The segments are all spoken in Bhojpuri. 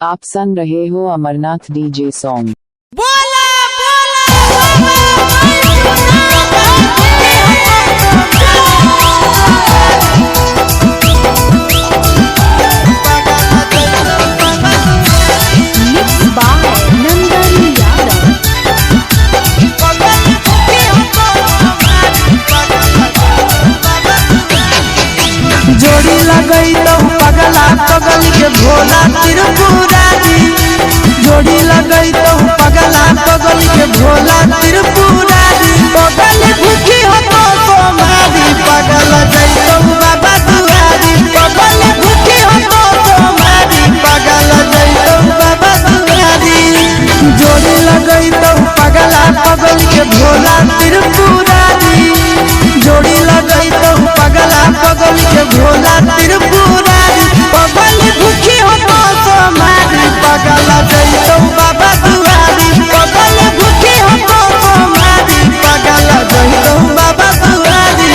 आप सुन रहे हो अमरनाथ डीजे सॉन्ग। जोड़ी लगई तो पगला पगल के भोला त्रिपुरारी। जोड़ी लगई तो पगला पगल के भोला त्रिपुरारी। पगल भूखी हो तो सोमारी पगल जैतो बाबा दुआरी। पगल भूखी हो तो सोमारी पगल जैतो बाबा दुआरी। जोड़ी लगई तो पगला पगल के भोला त्रिपुरारी। जोड़ी लगई तो पगला पगल के भोला त्रिपुरारी। पगल भूखी हो तो सोमारी पगल जैतो बाबा दुआरी। पगल भूखी हो तो सोमारी पगल जैतो बाबा दुआरी।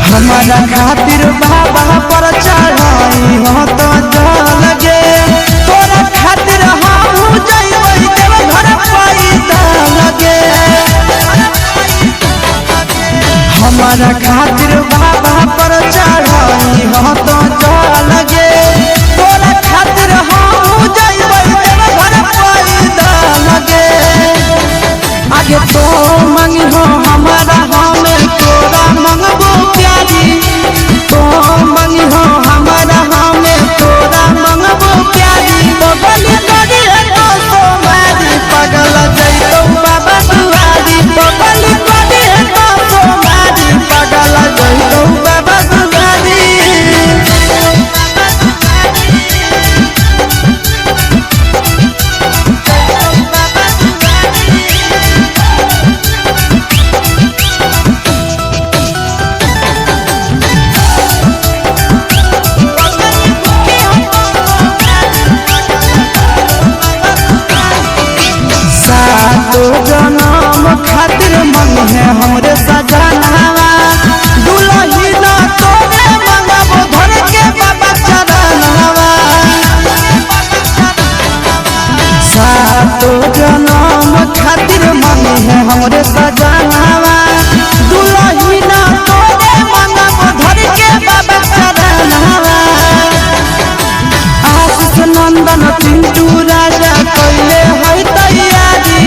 हमारा खातिर बाबा पर चढ़ाई हो तो जल गे। तोरा खातिर हम जइबै देव घर पैसा लगे। हमारा खातिर बाबा पर चढ़ाई हो तो जल गे। तोरा खातिर हम जइबै देव घर पैसा लगे। आगे तो मंगी हो हमारा हमें तोरा मंगबो प्यारी। तो मंगी हो हमारा हमें तोरा मंगबो प्यारी। पगल करी तो सोमारी पगल जैतो बाबा दुआरी। पगल करी तो सोमारी पगल जैतो बाबा दुआरी। सातो जनम खातिर मन है हमरे सजनवा। दुलही ना तोरे मंगबो धर के बाबा चरणवा। सातो जनम खातिर मन है हमरे सजनवा। दुलही ना तोरे मंगबो धर के बाबा चरणवा। आशीष नंदन चिंटू राजा कइले है तैयारी।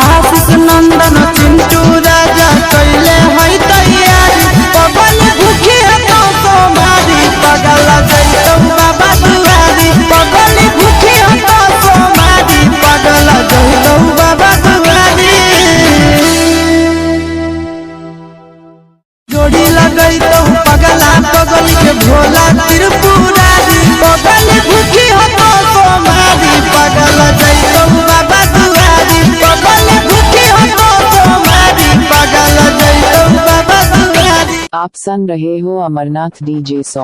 आशीष नंदन चिंटू राजा कइले है तैयारी। पगल भूखी है तो सोमारी पगल जैतो बाबा दुआरी। पगल भूखी है तो सोमारी पगल जैतो बाबा दुआरी। जोड़ी लगई तो पगला पगल के भोला त्रिपुरारी। पगल भूखी हो तो सोमारी पगल जैतो बाबा दुआरी। पगल भूखी हो तो सोमारी पगल जैतो बाबा दुआरी। आप सुन रहे हो अमरनाथ डीजे सॉन्ग।